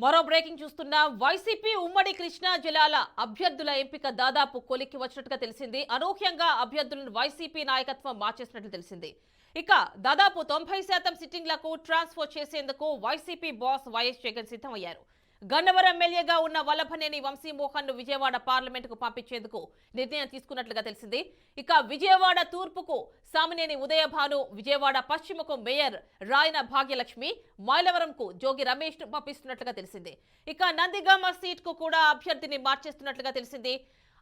మరో బ్రేకింగ్ చూస్తున్నా వైసీపీ ఉమ్మడి కృష్ణా జిల్లాల అభ్యర్థుల ఎంపిక దాదాపు కొలిక్కి వచ్చినట్టుగా తెలిసింది. అనూహ్యంగా అభ్యర్థులను వైసీపీ నాయకత్వం మార్చేసినట్లు తెలిసింది. ఇక దాదాపు 90% సిట్టింగ్లకు ట్రాన్స్ఫర్ చేసేందుకు వైసీపీ బాస్ వైఎస్ జగన్ సిద్ధమయ్యారు. గన్నవరం ఎమ్మెల్యేగా ఉన్న వల్లభనేని వంశీమోహన్ ను విజయవాడ పార్లమెంటుకు పంపించేందుకు నిర్ణయం తీసుకున్నట్లుగా తెలిసింది. ఇక విజయవాడ తూర్పుకు సామినేని ఉదయభాను, విజయవాడ పశ్చిమకు మేయర్ రాయన భాగ్యలక్ష్మి, మైలవరంకు జోగి రమేష్ ను పంపిస్తున్నట్లుగా తెలిసింది. ఇక నందిగామ సీట్ కు కూడా అభ్యర్థిని మార్చేస్తున్నట్లుగా తెలిసింది.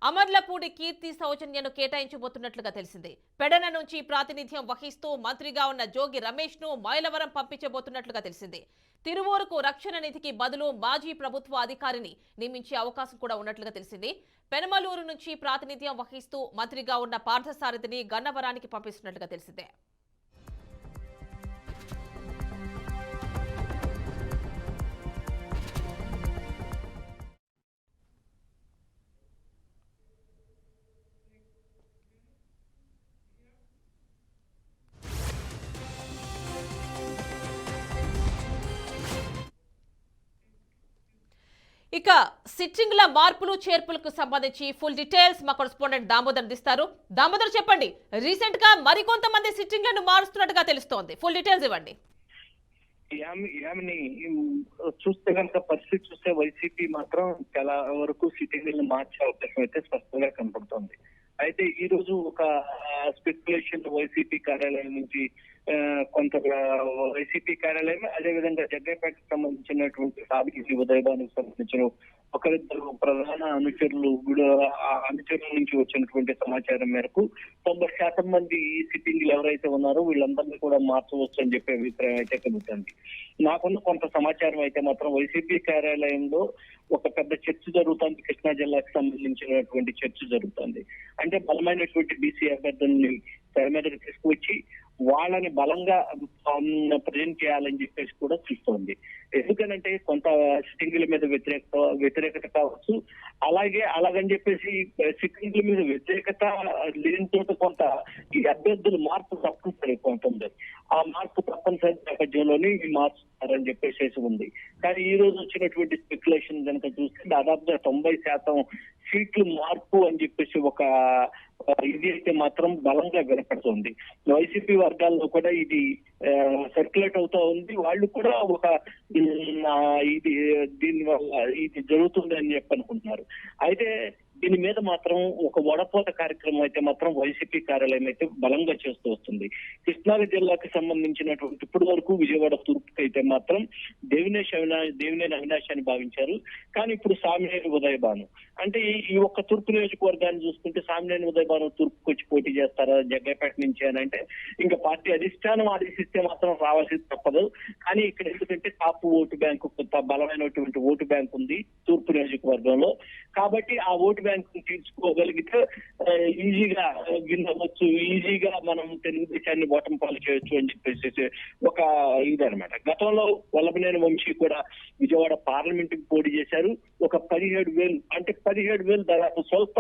అమర్లపూడి కీర్తి సౌజన్యను కేటాయించబోతున్నట్లుగా తెలిసింది. పెడన నుంచి ప్రాతినిధ్యం వహిస్తూ మంత్రిగా ఉన్న జోగి రమేష్ ను మైలవరం పంపించబోతున్నట్లుగా తెలిసింది. తిరువూరుకు రక్షణ నిధికి బదులు మాజీ ప్రభుత్వ అధికారిని నియమించే అవకాశం కూడా ఉన్నట్లుగా తెలిసింది. పెనమలూరు నుంచి ప్రాతినిధ్యం వహిస్తూ మంత్రిగా ఉన్న పార్థసారథిని గన్నవరానికి పంపిస్తున్నట్లుగా తెలిసిందే. ఇక సిట్టింగ్ల మార్పులు చేర్పులకు సంబంధించి ఫుల్ డీటెయిల్స్ మా కరెస్పాండెంట్ దామోదర్ అందిస్తారు. దామోదర్, చెప్పండి, రీసెంట్ గా మరికొంతమంది సిట్టింగ్లను మారుస్తున్నట్టుగా తెలుస్తోంది. ఫుల్ డీటెయిల్స్ ఇవ్వండి. చూస్తే కనుక పరిస్థితి చూస్తే వైసీపీ మాత్రం చాలా వరకు సిట్టింగ్లను మార్చే అవకాశం అయితే స్పష్టంగా కనపడుతోంది. అయితే ఈ రోజు ఒక స్పెక్యులేషన్ వైసీపీ కార్యాలయం నుంచి కొంత వైసీపీ కార్యాలయం, అదేవిధంగా జగ్గైపేటకు సంబంధించినటువంటి సాబికి ఉదయభానికి సంబంధించిన ఒకరిద్దరు ప్రధాన అనుచరుల నుంచి వచ్చినటువంటి సమాచారం మేరకు 90% మంది ఈ సిట్టింగ్లు ఎవరైతే ఉన్నారో వీళ్ళందరినీ కూడా మార్చవచ్చు అని చెప్పే అభిప్రాయం అయితే కలుగుతుంది. నాకున్న కొంత సమాచారం అయితే మాత్రం వైసీపీ కార్యాలయంలో ఒక పెద్ద చర్చ జరుగుతుంది. కృష్ణా జిల్లాకు సంబంధించినటువంటి చర్చ జరుగుతుంది. అంటే బలమైనటువంటి బీసీ అభ్యర్థుల్ని తెర మీదకి తీసుకువచ్చి వాళ్ళని బలంగా ప్రజెంట్ చేయాలని చెప్పేసి కూడా చూస్తోంది. ఎందుకనంటే కొంత సిట్టింగ్ల మీద వ్యతిరేకత కావచ్చు, అలాగని చెప్పేసి సిట్టింగ్ల మీద వ్యతిరేకత లేనితో కొంత ఈ అభ్యర్థుల మార్పు తప్పనిసరి ఉంటుంది. ఆ మార్పు తప్పనిసరి నేపథ్యంలోనే ఈ మార్చుతారని చెప్పేసి ఉంది. కానీ ఈ రోజు వచ్చినటువంటి స్పెక్యులేషన్ కనుక చూస్తే దాదాపుగా 90% సీట్లు మార్పు అని చెప్పేసి ఒక ఇది అయితే మాత్రం బలంగా వినపడుతుంది. వైసీపీ వర్గాల్లో కూడా ఇది సర్క్యులేట్ అవుతా ఉంది. వాళ్ళు కూడా ఒక ఇది దీని వల్ల ఇది జరుగుతుంది అని చెప్పి అనుకుంటున్నారు. అయితే దీని మీద మాత్రం ఒక వడపోత కార్యక్రమం అయితే మాత్రం వైసీపీ కార్యాలయం అయితే బలంగా చేస్తూ వస్తుంది. జిల్లాకు సంబంధించినటువంటి ఇప్పటి వరకు విజయవాడ తూర్పుకి అయితే మాత్రం దేవినేని అవినాష్ అని భావించారు. కానీ ఇప్పుడు సామినేని ఉదయభాను, అంటే ఈ ఒక్క తూర్పు నియోజకవర్గాన్ని చూసుకుంటే సామినేని ఉదయభాను తూర్పుకి వచ్చి పోటీ చేస్తారా జగ్గైపేట నుంచి అని అంటే ఇంకా పార్టీ అధిష్టానం ఆదేశిస్తే మాత్రం రావాల్సి తప్పదు. కానీ ఇక్కడ ఎందుకంటే కాపు ఓటు బ్యాంకు కొంత బలమైనటువంటి ఓటు బ్యాంక్ ఉంది తూర్పు నియోజకవర్గంలో. కాబట్టి ఆ ఓటు బ్యాంక్ తీర్చుకోగలిగితే ఈజీగా వినవచ్చు, ఈజీగా మనం తెలుగుదేశాన్ని ఓటమి పాలు చేయొచ్చు అని చెప్పేసి ఒక ఇదనమాట. గతంలో వల్లభనేని వంశీ కూడా విజయవాడ పార్లమెంట్ కి పోటీ చేశారు. ఒక 17,000 అంటే 17,000 దాదాపు స్వల్ప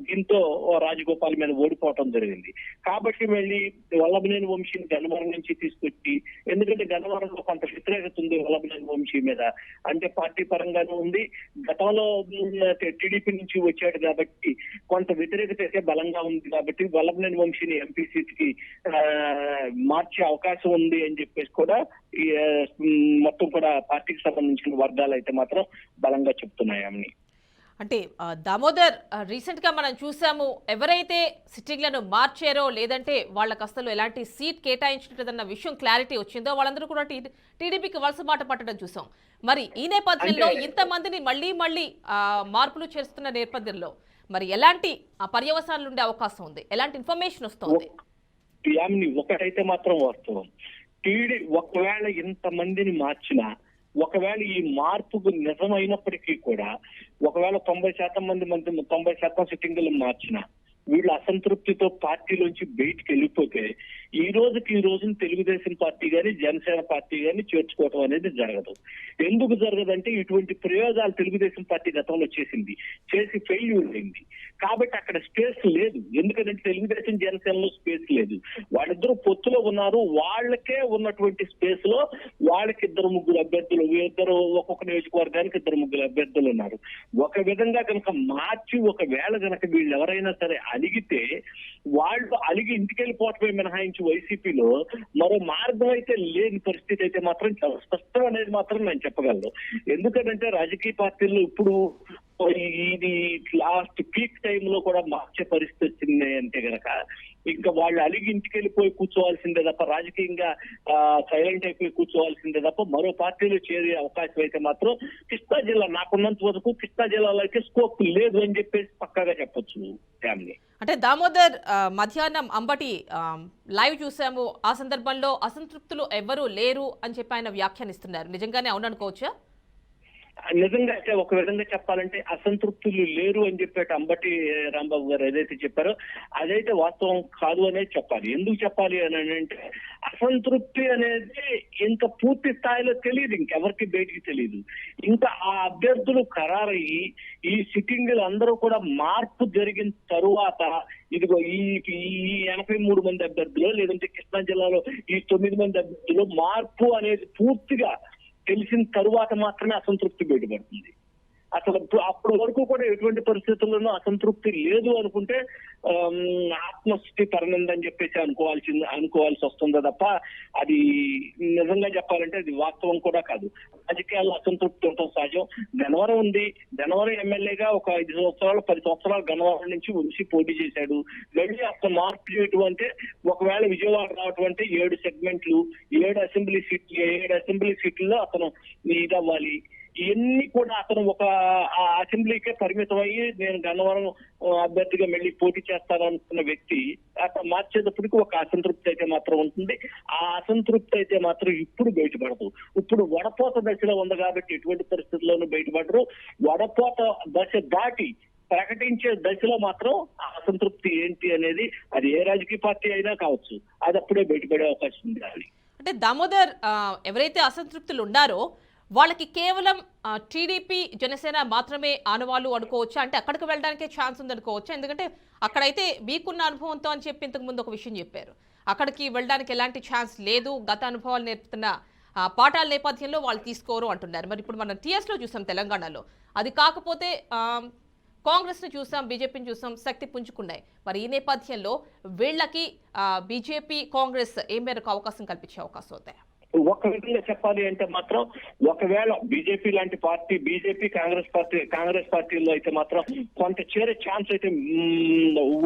దీంతో రాజగోపాల్ మీద ఓడిపోవటం జరిగింది. కాబట్టి మళ్ళీ వల్లభనేని వంశీని గన్నవరం నుంచి తీసుకొచ్చి, ఎందుకంటే గన్నవరంలో కొంత వ్యతిరేకత ఉంది వల్లభనేని వంశీ మీద, అంటే పార్టీ పరంగానే ఉంది. గతంలో టీడీపీ నుంచి వచ్చాడు కాబట్టి కొంత వ్యతిరేకత అయితే బలంగా ఉంది. కాబట్టి వల్లభనేని వంశీని ఎంపీ సీట్ కి మార్చే అవకాశం ఉంది అని చెప్పేసి కూడా మొత్తం కూడా పార్టీకి సంబంధించిన వర్గాలు అయితే మాత్రం బలంగా చెప్తున్నాయి. అంటే దామోదర్, రీసెంట్ గా మనం చూసాము, ఎవరైతే సిట్టింగ్లను మార్చారో లేదంటే వాళ్ళకి అసలు ఎలాంటి సీట్ కేటాయించినదన్న విషయం క్లారిటీ వచ్చిందో వాళ్ళందరూ కూడా టీడీపీకి వలస మాట పట్టడం చూసాం. మరి ఈ నేపథ్యంలో ఇంతమందిని మళ్ళీ మార్పులు చేస్తున్న నేపథ్యంలో మరి ఎలాంటి పర్యవసానాలు ఉండే అవకాశం ఉంది, ఎలాంటి ఇన్ఫర్మేషన్ వస్తుంది? ఒకటైతే మాత్రం వాస్తవం, ఒకవేళ ఇంతమందిని మార్చినా, ఒకవేళ ఈ మార్పుకు నిజమైనప్పటికీ కూడా, ఒకవేళ 90% 90% సిట్టింగులు మార్చిన వీళ్ళు అసంతృప్తితో పార్టీలోంచి బయటికి వెళ్ళిపోతే ఈ రోజున తెలుగుదేశం పార్టీ కానీ జనసేన పార్టీ కానీ చేర్చుకోవటం అనేది జరగదు. ఎందుకు జరగదంటే ఇటువంటి ప్రయోగాలు తెలుగుదేశం పార్టీ గతంలో చేసి ఫెయిల్యూర్ అయింది. కాబట్టి అక్కడ స్పేస్ లేదు. ఎందుకంటే తెలుగుదేశం జనసేనలో స్పేస్ లేదు. వాళ్ళిద్దరూ పొత్తులో ఉన్నారు. వాళ్ళకే ఉన్నటువంటి స్పేస్ లో వాళ్ళకి 2-3 అభ్యర్థులు, ఇద్దరు ఒక్కొక్క నియోజకవర్గానికి 2-3 అభ్యర్థులు ఉన్నారు. ఒక విధంగా కనుక మార్చి ఒకవేళ కనుక వీళ్ళు ఎవరైనా సరే అలిగితే వాళ్ళు అలిగి ఇంటికి వెళ్ళిపోవటమే మినహాయించి వైసీపీలో మరో మార్గం అయితే లేని పరిస్థితి అయితే మాత్రం చాలా స్పష్టం అనేది మాత్రం నేను చెప్పగలను. ఎందుకంటే రాజకీయ పార్టీల్లో ఇప్పుడు ఇది లాస్ట్ పీక్ టైంలో కూడా మార్చే పరిస్థితి వచ్చింది అంటే గనక ఇంకా వాళ్ళు అలిగి ఇంటికి వెళ్ళిపోయి కూర్చోవాల్సిందే తప్ప, రాజకీయంగా సైలెంట్ అయిపోయి కూర్చోవాల్సిందే తప్ప మరో పార్టీలో చేరే అవకాశం అయితే మాత్రం కృష్ణా జిల్లా నాకున్నంత వరకు కృష్ణా జిల్లాలో అయితే స్కోప్ లేదు అని చెప్పేసి పక్కాగా చెప్పొచ్చు. ఫ్యామిలీ అంటే దామోదర్ మధ్యాహ్నం అంబటి లైవ్ చూసాము. ఆ సందర్భంలో అసంతృప్తులు ఎవరు లేరు అని చెప్పి ఆయన వ్యాఖ్యానిస్తున్నారు. నిజంగానే అవుననుకోవచ్చా? నిజంగా అయితే ఒక విధంగా చెప్పాలంటే అసంతృప్తులు లేరు అని చెప్పేట అంబటి రాంబాబు గారు ఏదైతే చెప్పారో అదైతే వాస్తవం కాదు అనేది చెప్పాలి. ఎందుకు చెప్పాలి అని అంటే అసంతృప్తి అనేది ఇంకా పూర్తి స్థాయిలో తెలియదు, ఇంకెవరికి బయటికి తెలియదు. ఇంకా ఆ అభ్యర్థులు ఖరారయ్యి ఈ సిట్టింగ్లు అందరూ కూడా మార్పు జరిగిన తరువాత ఇదిగో ఈ 83 మంది అభ్యర్థులు లేదంటే కృష్ణా జిల్లాలో ఈ 9 మంది అభ్యర్థులు మార్పు అనేది పూర్తిగా తెలిసిన తరువాత మాత్రమే అసంతృప్తి బయటపడుతుంది. అసలు అప్పటి వరకు కూడా ఎటువంటి పరిస్థితుల్లోనూ అసంతృప్తి లేదు అనుకుంటే ఆత్మస్థితి పరనిందని చెప్పేసి అనుకోవాల్సి వస్తుందో తప్ప అది నిజంగా చెప్పాలంటే అది వాస్తవం కూడా కాదు. రాజకీయాల్లో అసంతృప్తి ఉండటం సహజం. గన్నవరం ఉంది. గన్నవరం ఎమ్మెల్యేగా ఒక 5 సంవత్సరాలు 10 సంవత్సరాలు గన్నవరం నుంచి వంశీ పోటీ చేశాడు. వెళ్ళి అసలు మార్పు చేయటం అంటే ఒకవేళ విజయవాడ రావటం అంటే 7 సెగ్మెంట్లు 7 అసెంబ్లీ సీట్లలో అతను ఇదవ్వాలి. ఇవన్నీ కూడా అతను ఒక అసెంబ్లీకే పరిమితం అయ్యి నేను గన్నవరం అభ్యర్థిగా మళ్ళీ పోటీ చేస్తాను అనుకున్న వ్యక్తి అతను మార్చేటప్పటికి ఒక అసంతృప్తి అయితే మాత్రం ఉంటుంది. ఆ అసంతృప్తి అయితే మాత్రం ఇప్పుడు బయటపడదు. ఇప్పుడు వడపోత దశలో ఉంది కాబట్టి ఎటువంటి పరిస్థితుల్లోనూ బయటపడరు. వడపోత దశ దాటి ప్రకటించే దశలో మాత్రం అసంతృప్తి ఏంటి అనేది అది ఏ రాజకీయ పార్టీ అయినా కావచ్చు, అది అప్పుడే బయటపడే అవకాశం ఉంది. అంటే దామోదర్ ఎవరైతే అసంతృప్తులు ఉన్నారో వాళ్ళకి కేవలం టీడీపీ జనసేన మాత్రమే ఆనవాళ్ళు అనుకోవచ్చా? అంటే అక్కడికి వెళ్ళడానికే ఛాన్స్ ఉంది అనుకోవచ్చా? ఎందుకంటే అక్కడైతే మీకున్న అనుభవంతో అని చెప్పి ఇంతకు ముందు ఒక విషయం చెప్పారు. అక్కడికి వెళ్ళడానికి ఎలాంటి ఛాన్స్ లేదు, గత అనుభవాలు నేర్పుతున్న పాఠాల నేపథ్యంలో వాళ్ళు తీసుకోరు అంటున్నారు. మరి ఇప్పుడు మనం టీఎస్లో చూసాం తెలంగాణలో, అది కాకపోతే కాంగ్రెస్ని చూసాం, బీజేపీని చూసాం, శక్తి పుంజుకున్నాయి. మరి ఈ నేపథ్యంలో వీళ్ళకి బీజేపీ కాంగ్రెస్ ఏ మేరకు అవకాశం కల్పించే అవకాశం అవుతాయి? ఒక విధంగా చెప్పాలి అంటే మాత్రం ఒకవేళ బీజేపీ లాంటి పార్టీ కాంగ్రెస్ పార్టీలో అయితే మాత్రం కొంత చేరే ఛాన్స్ అయితే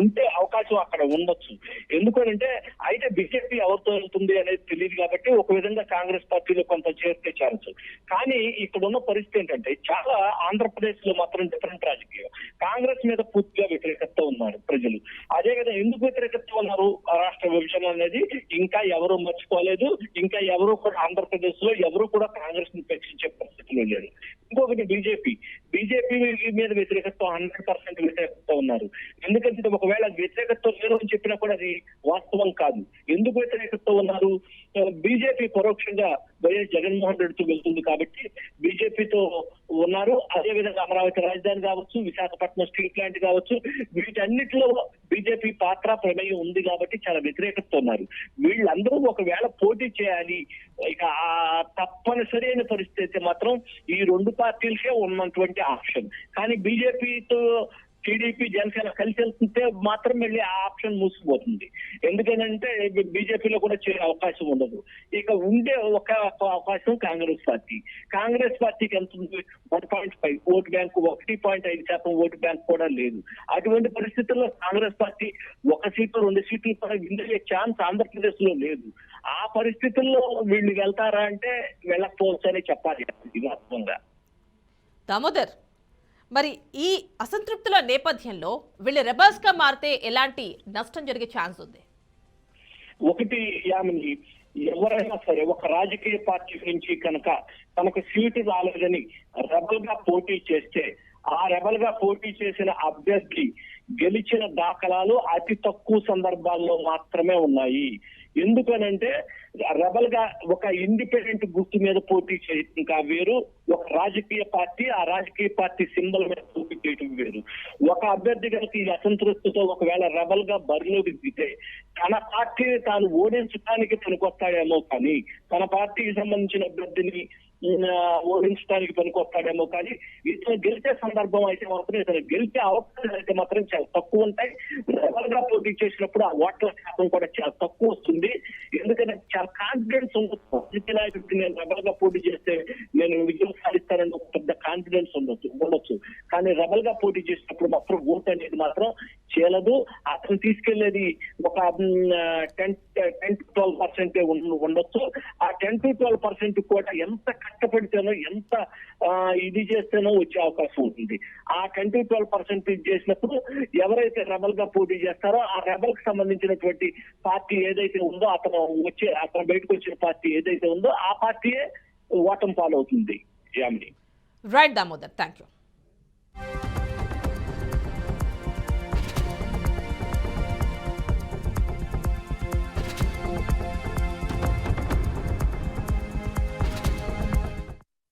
ఉంటే అవకాశం అక్కడ ఉండొచ్చు. ఎందుకంటే అయితే బీజేపీ ఎవరితో వెళ్తుంది అనేది తెలియదు కాబట్టి ఒక విధంగా కాంగ్రెస్ పార్టీలో కొంత చేస్తే ఛాన్స్. కానీ ఇక్కడ ఉన్న పరిస్థితి ఏంటంటే చాలా ఆంధ్రప్రదేశ్ లో మాత్రం డిఫరెంట్ రాజకీయం. కాంగ్రెస్ మీద పూర్తిగా వ్యతిరేకత ఉన్నారు ప్రజలు. అదే కదా ఎందుకు వ్యతిరేకత ఉన్నారు? రాష్ట్ర విభజన అనేది ఇంకా ఎవరు మర్చిపోలేదు. ఇంకా ఎవరు కూడా ఆంధ్రప్రదేశ్ లో ఎవరు కూడా కాంగ్రెస్ ని ఉపేక్షించే పరిస్థితిలో లేరు. ఇంకొకటి బీజేపీ మీద వ్యతిరేకత 100% వ్యతిరేకత ఉన్నారు. ఎందుకంటే ఒకవేళ వ్యతిరేకత లేరు అని చెప్పినా కూడా అది వాస్తవం కాదు. ఎందుకు వ్యతిరేకత ఉన్నారు? బీజేపీ పరోక్షంగా వైఎస్ జగన్మోహన్ రెడ్డితో వెళ్తుంది కాబట్టి బీజేపీతో ఉన్నారు. అదేవిధంగా అమరావతి రాజధాని కావచ్చు, విశాఖపట్నం స్టీల్ ప్లాంట్ కావచ్చు, వీటన్నిటిలో బీజేపీ పాత్ర ప్రమేయం ఉంది కాబట్టి చాలా వ్యతిరేకత ఉన్నారు. వీళ్ళందరూ ఒకవేళ పోటీ చేయాలి ఇక తప్పనిసరి అయిన పరిస్థితి అయితే మాత్రం ఈ 2 పార్టీలకే ఉన్నటువంటి ఆప్షన్. కానీ బీజేపీతో టీడీపీ జనసేన కలిసి వెళ్తుంటే మాత్రం వెళ్ళి ఆ ఆప్షన్ మూసిపోతుంది. ఎందుకంటే బీజేపీలో కూడా చేరే అవకాశం ఉండదు. ఇక ఉండే ఒక అవకాశం కాంగ్రెస్ పార్టీకి ఎంత ఉంది? 1.5 ఓటు బ్యాంకు, 1.5% ఓటు బ్యాంక్ కూడా లేదు. అటువంటి పరిస్థితుల్లో కాంగ్రెస్ పార్టీ 1 సీటు 2 సీట్లు కూడా విందే ఛాన్స్ ఆంధ్రప్రదేశ్ లో లేదు. ఆ పరిస్థితుల్లో వీళ్ళు వెళ్తారా అంటే వెళ్ళకపోవచ్చు అని చెప్పాలి వాస్తవంగా. దామోదర్, మరి ఈ అసంతృప్తుల నేపథ్యంలో వీళ్ళు రెబల్స్ గా మారితే ఎలాంటి నష్టం జరిగే ఛాన్స్ ఉంది? ఒకటి యామిని, ఎవరైనా సరే ఒక రాజకీయ పార్టీ నుంచి కనుక తనకు సీటు రాలేదని రెబల్ గా పోటీ చేస్తే ఆ రెబల్ గా పోటీ చేసిన అభ్యర్థి గెలిచిన దాఖలాలు అతి తక్కువ సందర్భాల్లో మాత్రమే ఉన్నాయి. ఎందుకనంటే రెబల్ గా ఒక ఇండిపెండెంట్ గుర్తు మీద పోటీ చేయడం ఇంకా వేరు, ఒక రాజకీయ పార్టీ ఆ రాజకీయ పార్టీ సింబల్ మీద పోటీ చేయడం వేరు. ఒక అభ్యర్థి కనుక ఈ అసంతృప్తితో ఒకవేళ రెబల్ గా బరిలోకి దిగితే తన పార్టీని తాను ఓడించడానికి పనికొస్తాడేమో కానీ తన పార్టీకి సంబంధించిన అభ్యర్థిని ఓడించడానికి పనికొస్తాడేమో కానీ ఇతను గెలిచే సందర్భం అయితే మాత్రం ఇతను గెలిచే అవకాశాలు అయితే మాత్రం చాలా తక్కువ ఉంటాయి. రెబల్ గా పోటీ చేసినప్పుడు ఆ ఓట్ల శాతం కూడా చాలా తక్కువ వస్తుంది. ఎందుకంటే చాలా కాన్ఫిడెన్స్ ఉండొచ్చు, రాజకీయ నాయకుడికి నేను రెబల్ గా పోటీ చేస్తే నేను విజయం సాధిస్తానని ఒక పెద్ద కాన్ఫిడెన్స్ ఉండొచ్చు. కానీ రెబల్ గా పోటీ చేసినప్పుడు మాత్రం ఓటు అనేది మాత్రం చేయలేదు. అతను తీసుకెళ్లేది ఒక 10-12% ఉండొచ్చు. ఆ 10-12% కూడా ఎంత కష్టపడితేనో ఎంత ఇది చేస్తేనో వచ్చే అవకాశం ఉంటుంది. ఆ 10-12% చేసినప్పుడు ఎవరైతే రెబల్ గా పోటీ చేస్తారో ఆ రెబల్ కి సంబంధించినటువంటి పార్టీ ఏదైతే ఉందో అతను బయటకు వచ్చిన పార్టీ ఏదైతే ఉందో ఆ పార్టీయే ఓటమి పాలవుతుంది. Yamini. Right Damodar, thank you.